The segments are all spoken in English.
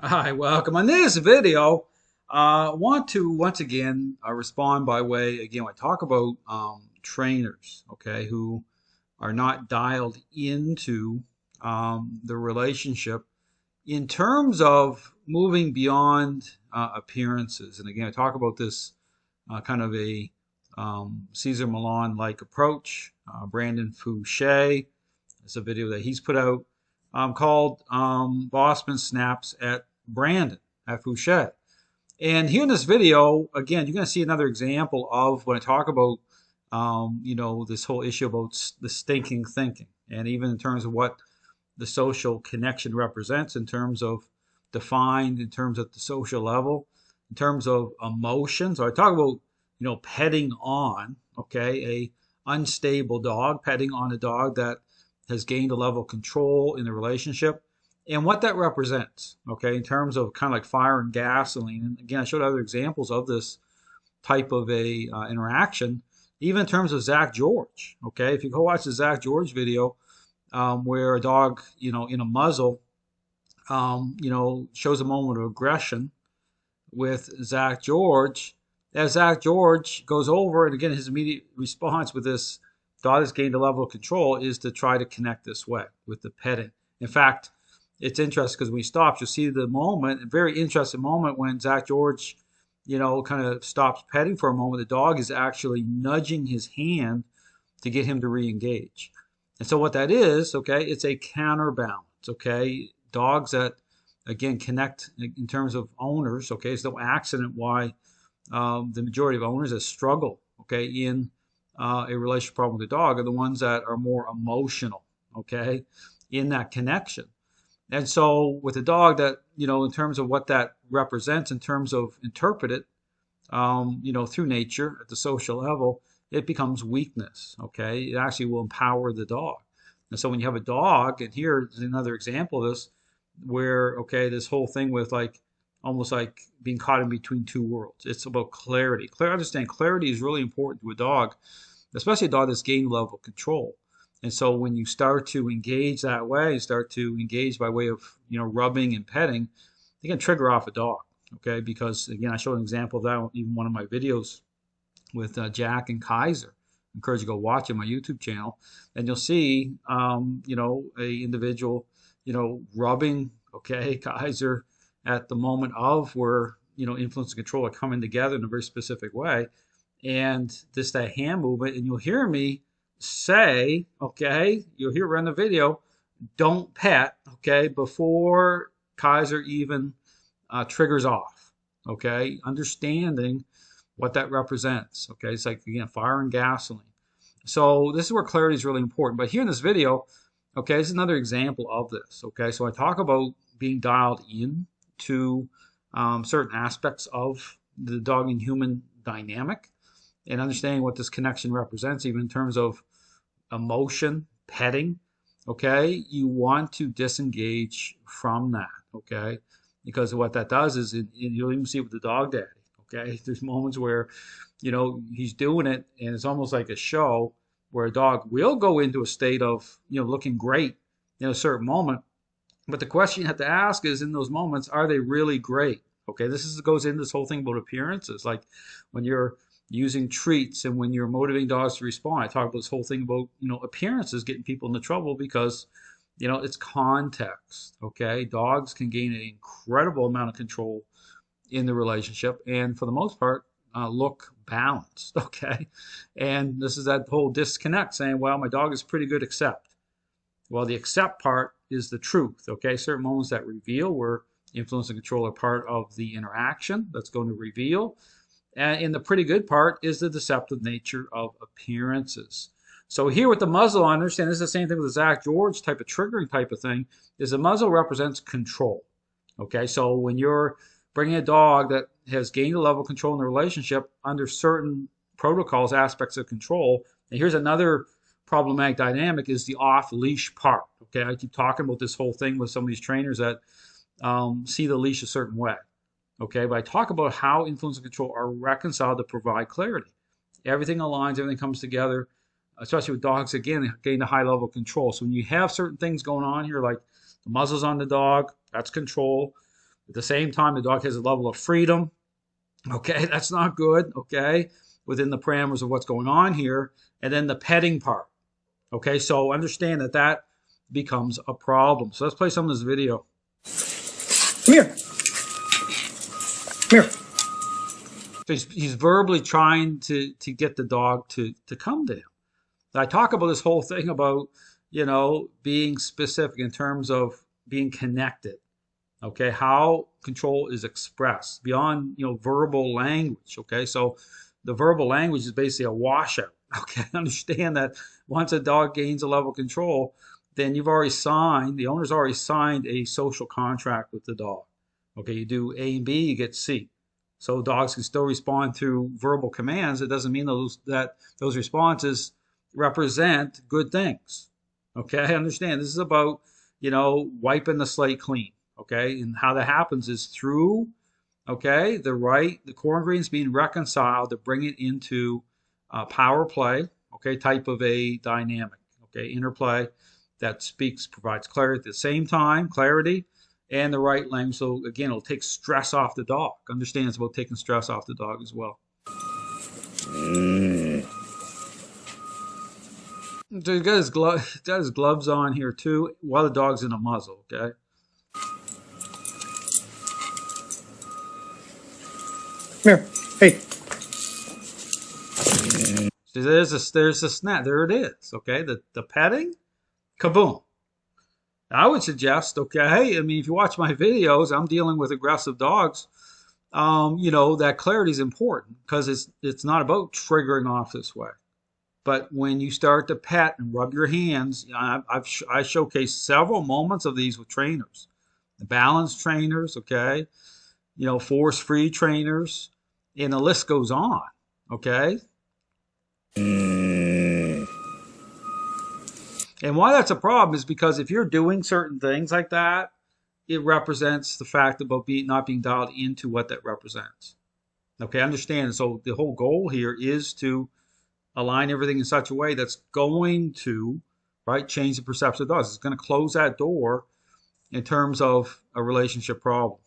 Hi, welcome. On this video, want to once again respond by way, again, I talk about trainers, okay, who are not dialed into the relationship in terms of moving beyond appearances. And again, I talk about this kind of a Caesar Milan-like approach. Brandon Fouche, it's a video that he's put out called Bossman Snaps at Brandon, at Fouche. And here in this video, again, you're going to see another example of when I talk about, this whole issue about the stinking thinking. And even in terms of what the social connection represents in terms of defined, in terms of the social level, in terms of emotion. So I talk about, petting on, okay, a unstable dog, petting on a dog that has gained a level of control in the relationship and what that represents, okay, in terms of kind of like fire and gasoline. And again, I showed other examples of this type of a interaction, even in terms of Zach George, okay. If you go watch the Zach George video, where a dog, in a muzzle, shows a moment of aggression with Zach George. As Zach George goes over, and again, his immediate response with this dog that's gained a level of control is to try to connect this way with the petting. In fact, it's interesting because when he stops, you'll see the moment, a very interesting moment when Zach George, kind of stops petting for a moment. The dog is actually nudging his hand to get him to re-engage. And so what that is, okay, it's a counterbalance, okay? Dogs that, again, connect in terms of owners, okay? It's no accident why the majority of owners that struggle, okay, in a relationship problem with a dog are the ones that are more emotional, okay, in that connection. And so with a dog that, in terms of what that represents, in terms of interpret it, through nature at the social level, it becomes weakness, okay? It actually will empower the dog. And so when you have a dog, and here's another example of this, where, okay, this whole thing with like, almost like being caught in between two worlds. It's about clarity. Understand clarity is really important to a dog, especially a dog that's gained level of control. And so when you start to engage that way, you start to engage by way of, rubbing and petting, you can trigger off a dog, okay? Because again, I showed an example of that in even one of my videos with Jack and Kaiser. I encourage you to go watch it on my YouTube channel, and you'll see, a individual, rubbing, okay, Kaiser at the moment of where, influence and control are coming together in a very specific way. And this, that hand movement, and you'll hear me say, okay, you'll hear around the video, don't pet, okay, before Kaiser even triggers off, okay, understanding what that represents, okay, it's like, again, fire and gasoline. So this is where clarity is really important. But here in this video, okay, this is another example of this, okay, so I talk about being dialed in to certain aspects of the dog and human dynamic and understanding what this connection represents, even in terms of emotion, petting, okay? You want to disengage from that, okay? Because what that does is, you'll even see it with the dog daddy, okay? There's moments where, he's doing it and it's almost like a show where a dog will go into a state of, looking great in a certain moment. But the question you have to ask is, in those moments, are they really great? Okay, goes into this whole thing about appearances. Like when you're using treats and when you're motivating dogs to respond, I talk about this whole thing about, appearances getting people into trouble because, it's context. Okay, dogs can gain an incredible amount of control in the relationship and for the most part, look balanced. Okay, and this is that whole disconnect saying, well, my dog is pretty good except. Well, the accept part is the truth, okay? Certain moments that reveal where influence and control are part of the interaction that's going to reveal. And in the pretty good part is the deceptive nature of appearances. So here with the muzzle, I understand this is the same thing with the Zach George type of triggering type of thing, is the muzzle represents control, okay? So when you're bringing a dog that has gained a level of control in the relationship under certain protocols, aspects of control, and here's another problematic dynamic is the off-leash part. Okay, I keep talking about this whole thing with some of these trainers that see the leash a certain way. Okay, but I talk about how influence and control are reconciled to provide clarity. Everything aligns, everything comes together, especially with dogs, again, gain a high level of control. So when you have certain things going on here, like the muzzle's on the dog, that's control. At the same time, the dog has a level of freedom. Okay, that's not good. Okay, within the parameters of what's going on here. And then the petting part. Okay, so understand that that becomes a problem. So let's play some of this video. Come here. Come here. So he's verbally trying to get the dog to come to him. I talk about this whole thing about, being specific in terms of being connected. Okay, how control is expressed beyond, verbal language. Okay, so the verbal language is basically a washout. Okay, understand that once a dog gains a level of control, then the owner's already signed a social contract with the dog. Okay, you do A and B, you get C. So dogs can still respond through verbal commands. It doesn't mean that those responses represent good things. Okay, I understand. This is about, wiping the slate clean. Okay, and how that happens is through, the core ingredients being reconciled to bring it into power play, type of a dynamic, interplay that provides clarity at the same time, clarity and the right language. So again, it'll take stress off the dog. Understand it's about taking stress off the dog as well. So he's got his gloves on here too, while the dog's in a muzzle, okay? Come here. Hey. So there's a snap. There it is, okay? The petting, kaboom. I would suggest, I mean, if you watch my videos, I'm dealing with aggressive dogs. That clarity is important because it's not about triggering off this way. But when you start to pet and rub your hands, I showcased several moments of these with trainers, the balance trainers, force-free trainers, and the list goes on, okay? And why that's a problem is because if you're doing certain things like that, it represents the fact about not being dialed into what that represents. Okay, understand. So the whole goal here is to align everything in such a way that's going to, change the perception of dogs. It's going to close that door in terms of a relationship problem.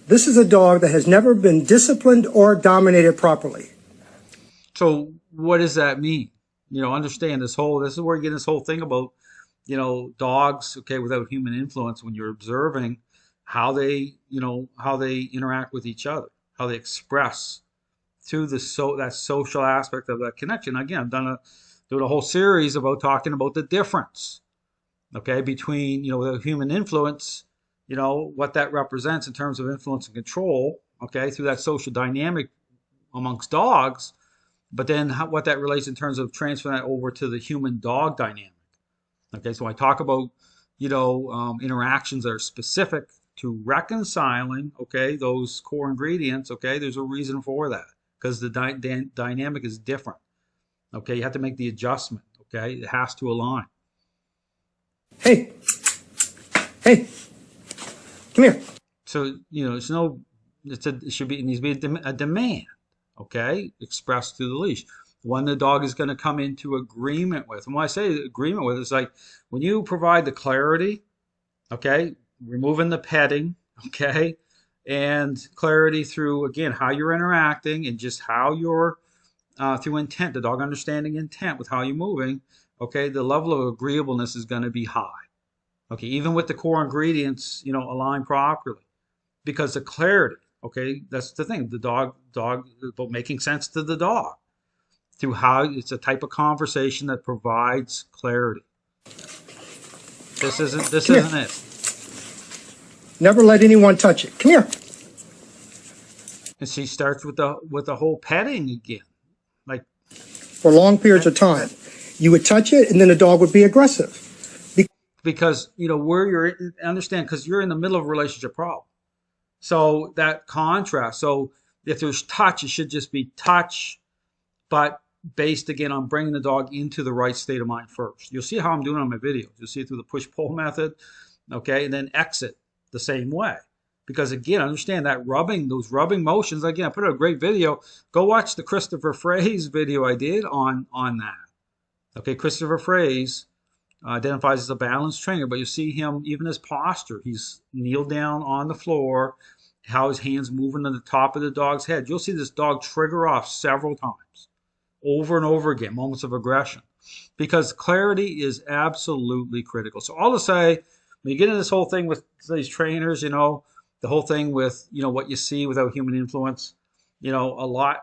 This is a dog that has never been disciplined or dominated properly. So what does that mean? Understand this is where you get this whole thing about, dogs, without human influence, when you're observing how they interact with each other, how they express through that social aspect of that connection. Again, I'm doing a whole series about talking about the difference, between, the human influence, what that represents in terms of influence and control, through that social dynamic amongst dogs, but then what that relates in terms of transferring that over to the human-dog dynamic. So I talk about, interactions that are specific to reconciling, those core ingredients, there's a reason for that because the dynamic is different. You have to make the adjustment, it has to align. Hey, come here. So, it should be, it needs to be a demand, expressed through the leash. One the dog is going to come into agreement with. And when I say agreement with, it's like when you provide the clarity, removing the petting, and clarity through, again, how you're interacting and just how you're, through intent, the dog understanding intent with how you're moving, the level of agreeableness is going to be high. Even with the core ingredients, aligned properly. Because the clarity, that's the thing, the dog, about making sense to the dog. Through how it's a type of conversation that provides clarity. This isn't it. Never let anyone touch it. Come here. And she starts with the whole petting again, like for long periods of time. You would touch it, and then the dog would be aggressive. Because where you're understand because you're in the middle of a relationship problem. So that contrast. So if there's touch, it should just be touch, but based again on bringing the dog into the right state of mind first. You'll see how I'm doing on my videos. You'll see it through the push-pull method, and then exit the same way. Because again, understand that those rubbing motions, again, I put out a great video. Go watch the Christopher Fraze video I did on that. Christopher Fraze identifies as a balanced trainer, but you see him, even his posture, he's kneeled down on the floor, how his hands moving on the top of the dog's head. You'll see this dog trigger off several times, over and over again, moments of aggression, because clarity is absolutely critical. So all to say, when you get into this whole thing with these trainers, the whole thing with, what you see without human influence, a lot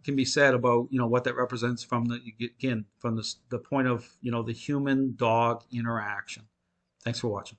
can be said about, what that represents from the point of, the human dog interaction. Thanks for watching.